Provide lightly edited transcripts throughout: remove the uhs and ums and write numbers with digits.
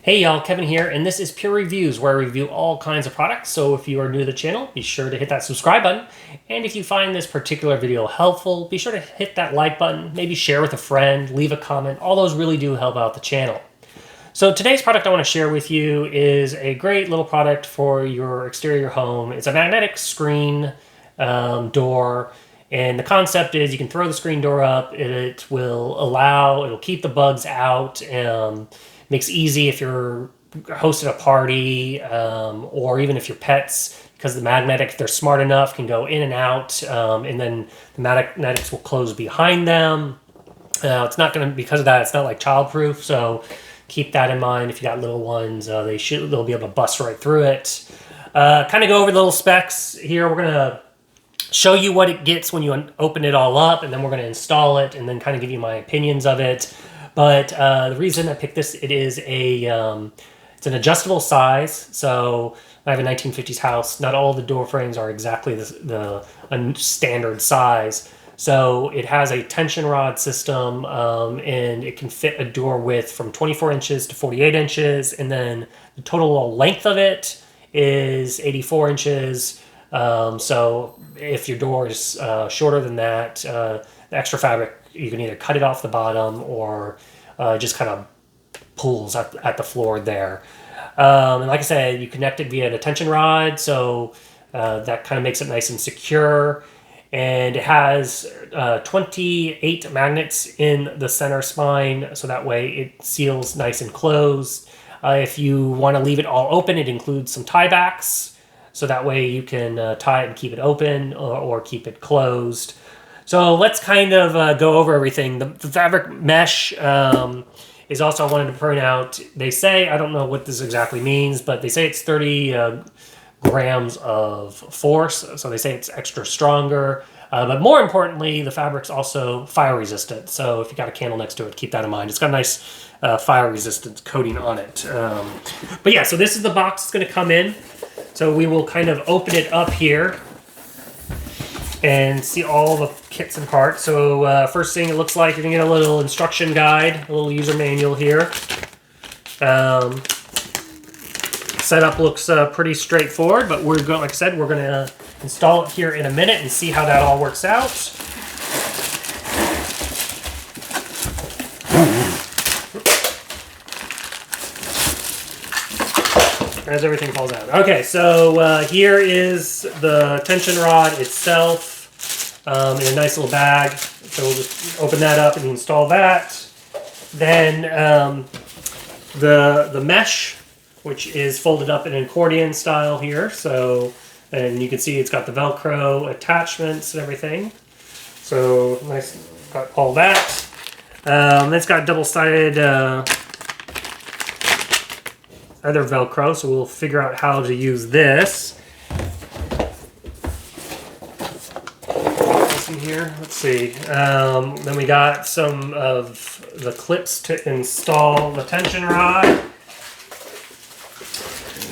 Hey y'all, Kevin here, and this is Pure Reviews, where I review all kinds of products. So if you are new to the channel, be sure to hit that subscribe button. And if you find this particular video helpful, be sure to hit that like button, maybe share with a friend, leave a comment. All those really do help out the channel. So today's product I want to share with you is a great little product for your exterior home. It's a magnetic screen door. And the concept is you can throw the screen door up, it'll keep the bugs out. Makes it easy if you're hosting a party or even if your pets, because the magnetic, if they're smart enough, can go in and out, and then the magnetics will close behind them. It's not going to, because of that, it's not like childproof, so keep that in mind. If you got little ones, they'll be able to bust right through it. Kind of go over the little specs here. We're going to show you what it gets when you open it all up, and then we're going to install it and then kind of give you my opinions of it. But the reason I picked this, it's an adjustable size. So I have a 1950s house. Not all the door frames are exactly the standard size. So it has a tension rod system, and it can fit a door width from 24 inches to 48 inches. And then the total length of it is 84 inches. So if your door is shorter than that, the extra fabric, you can either cut it off the bottom or just kind of pulls at the floor there. And like I said, you connect it via the tension rod, so that kind of makes it nice and secure. And it has 28 magnets in the center spine, so that way it seals nice and closed. If you want to leave it all open, it includes some tiebacks, so that way you can tie it and keep it open or keep it closed. So let's kind of go over everything. The fabric mesh is also, I wanted to point out, they say, I don't know what this exactly means, but they say it's 30 grams of force. So they say it's extra stronger. But more importantly, the fabric's also fire resistant. So if you got a candle next to it, keep that in mind. It's got a nice fire resistant coating on it. But yeah, so this is the box it's going to come in. So we will kind of open it up here and see all the kits and parts. So first thing it looks like, you're going to get a little instruction guide, a little user manual here. Setup looks pretty straightforward, but like I said, we're going to install it here in a minute and see how that all works out. As everything falls out. Okay, so here is the tension rod itself in a nice little bag. So we'll just open that up and install that. Then the mesh, which is folded up in an accordion style here. So, and you can see it's got the Velcro attachments and everything. So nice, got all that. It's got double-sided other Velcro, so we'll figure out how to use this. What's in here? Let's see. Then we got some of the clips to install the tension rod. All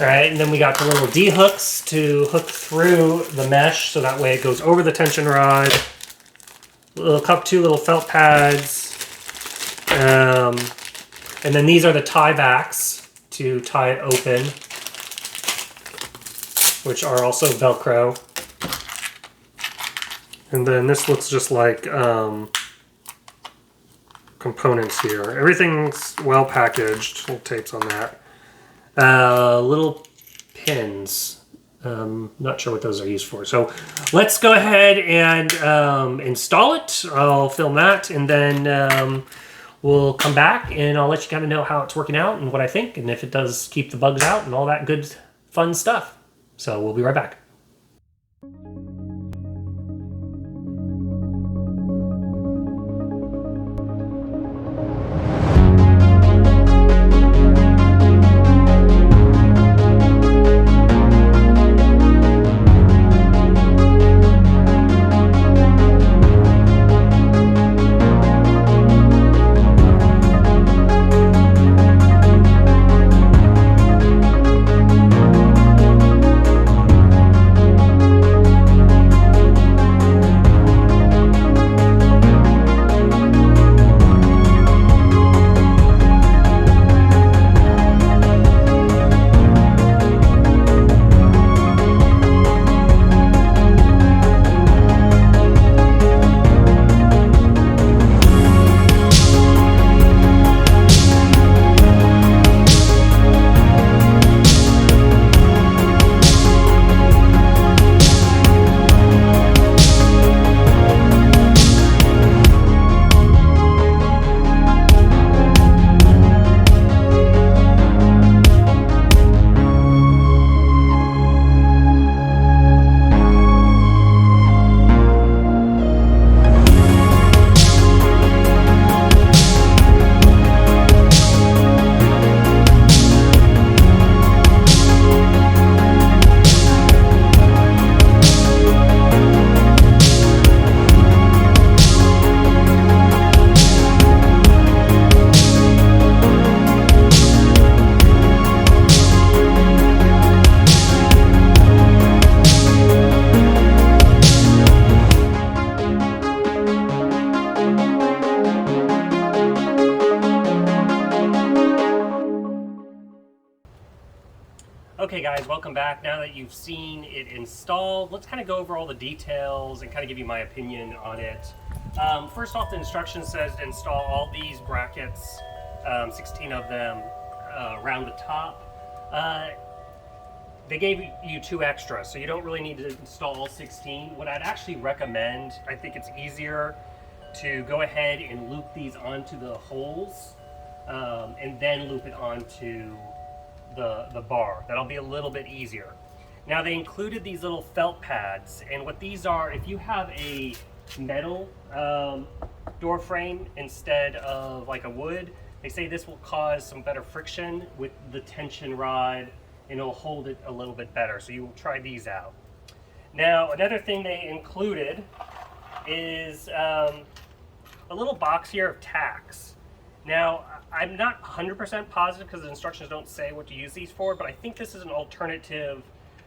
right, and then we got the little D-hooks to hook through the mesh, so that way it goes over the tension rod. Two little felt pads. And then these are the tie backs to tie it open, which are also Velcro. And then this looks just like components here. Everything's well packaged. Little tapes on that. Little pins. Not sure what those are used for. So let's go ahead and install it. I'll film that, and then we'll come back and I'll let you kind of know how it's working out and what I think, and if it does keep the bugs out and all that good fun stuff. So we'll be right back. Okay guys, welcome back. Now that you've seen it installed, let's kind of go over all the details and kind of give you my opinion on it. First off, the instruction says to install all these brackets, 16 of them, around the top. They gave you 2 extra, so you don't really need to install all 16. What I'd actually recommend, I think it's easier to go ahead and loop these onto the holes, and then loop it onto the bar. That'll be a little bit easier. Now they included these little felt pads, and what these are, if you have a metal door frame instead of like a wood, they say this will cause some better friction with the tension rod and it'll hold it a little bit better. So you will try these out. Now another thing they included is a little box here of tacks. Now, I'm not 100% positive because the instructions don't say what to use these for, but I think this is an alternative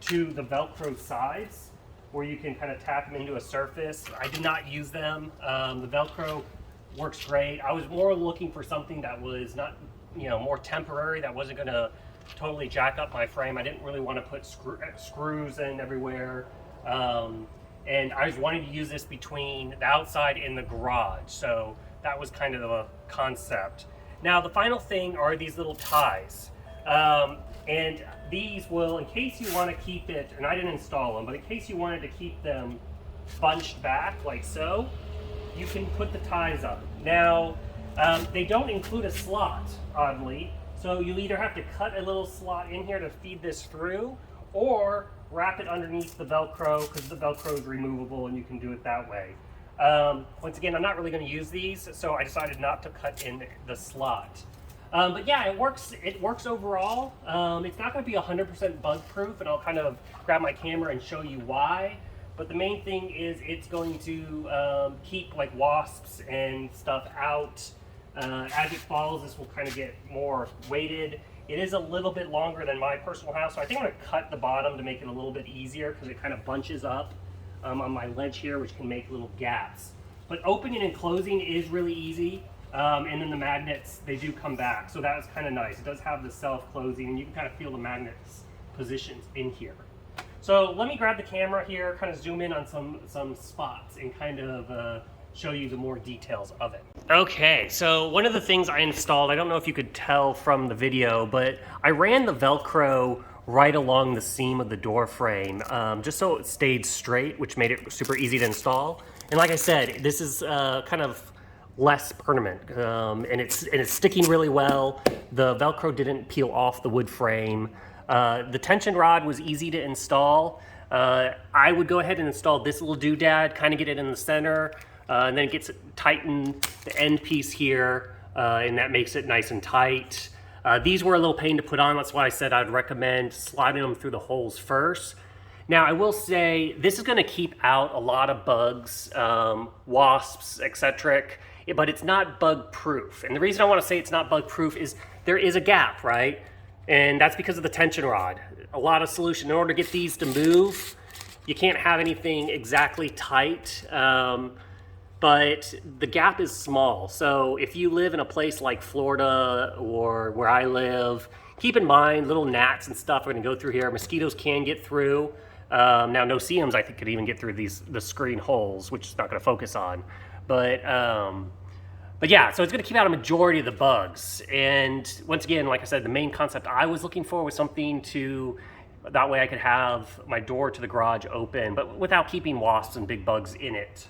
to the Velcro sides where you can kind of tack them into a surface. I did not use them. The Velcro works great. I was more looking for something that was not, more temporary, that wasn't going to totally jack up my frame. I didn't really want to put screws in everywhere. And I was wanting to use this between the outside and the garage. So that was kind of the concept. Now the final thing are these little ties. And these will, in case you want to keep it, and I didn't install them, but in case you wanted to keep them bunched back like so, you can put the ties up. Now, they don't include a slot, oddly, so you'll either have to cut a little slot in here to feed this through, or wrap it underneath the Velcro, because the Velcro is removable and you can do it that way. Once again, I'm not really going to use these, so I decided not to cut in the slot. But yeah, it works overall. It's not going to be 100% bug proof, and I'll kind of grab my camera and show you why. But the main thing is it's going to keep like wasps and stuff out. As it falls, this will kind of get more weighted. It is a little bit longer than my personal house, so I think I'm going to cut the bottom to make it a little bit easier because it kind of bunches up on my ledge here, which can make little gaps. But opening and closing is really easy, and then the magnets, they do come back, so that was kind of nice. It does have the self-closing, and you can kind of feel the magnets positions in here. So let me grab the camera here, kind of zoom in on some spots and kind of show you the more details of it. Okay, so one of the things I installed, I don't know if you could tell from the video, but I ran the Velcro right along the seam of the door frame, just so it stayed straight, which made it super easy to install. And like I said, this is kind of less permanent, and it's sticking really well. The Velcro didn't peel off the wood frame. The tension rod was easy to install. I would go ahead and install this little doodad, kind of get it in the center, and then it gets tightened the end piece here, and that makes it nice and tight. These were a little pain to put on. That's why I said I'd recommend sliding them through the holes first. Now, I will say this is going to keep out a lot of bugs, wasps, etc., but it's not bug proof. And the reason I want to say it's not bug proof is there is a gap, right? And that's because of the tension rod. A lot of solution. In order to get these to move, you can't have anything exactly tight. But the gap is small. So if you live in a place like Florida or where I live, keep in mind little gnats and stuff are gonna go through here. Mosquitoes can get through. Now no-see-ums I think could even get through the screen holes, which is not gonna focus on. But yeah, so it's gonna keep out a majority of the bugs. And once again, like I said, the main concept I was looking for was something that way I could have my door to the garage open, but without keeping wasps and big bugs in it.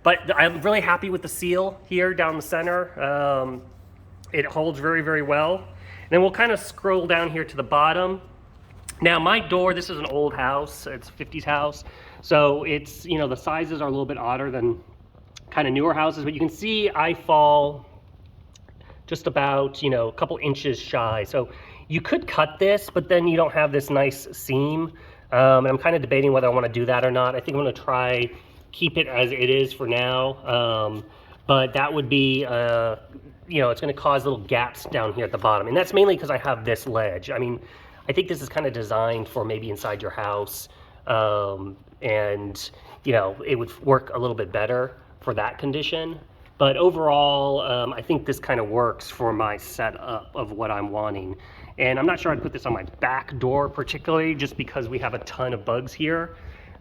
But I'm really happy with the seal here down the center. It holds very, very well. And then we'll kind of scroll down here to the bottom. Now my door, this is an old house, it's a 50s house. So it's, the sizes are a little bit odder than kind of newer houses, but you can see I fall just about, a couple inches shy. So you could cut this, but then you don't have this nice seam. And I'm kind of debating whether I want to do that or not. I think I'm going to try keep it as it is for now, but that would be it's going to cause little gaps down here at the bottom, and that's mainly because I have this ledge. I mean, I think this is kind of designed for maybe inside your house, and it would work a little bit better for that condition. But overall, I think this kind of works for my setup of what I'm wanting. And I'm not sure I'd put this on my back door particularly, just because we have a ton of bugs here.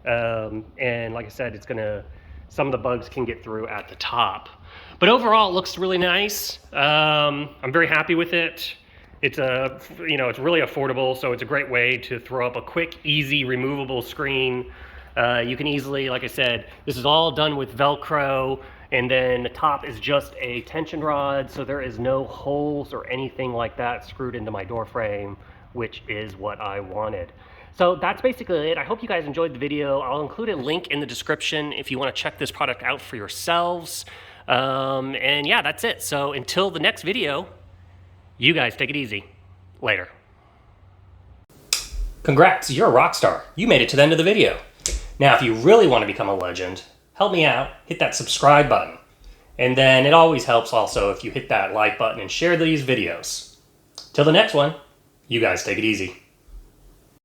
And like I said, some of the bugs can get through at the top. But overall, it looks really nice. I'm very happy with it. It's it's really affordable, so it's a great way to throw up a quick, easy, removable screen. You can easily, like I said, this is all done with Velcro, and then the top is just a tension rod, so there is no holes or anything like that screwed into my door frame, which is what I wanted. So that's basically it. I hope you guys enjoyed the video. I'll include a link in the description if you want to check this product out for yourselves. And yeah, that's it. So until the next video, you guys take it easy. Later. Congrats, you're a rock star. You made it to the end of the video. Now, if you really want to become a legend, help me out, hit that subscribe button. And then it always helps also if you hit that like button and share these videos. Till the next one, you guys take it easy.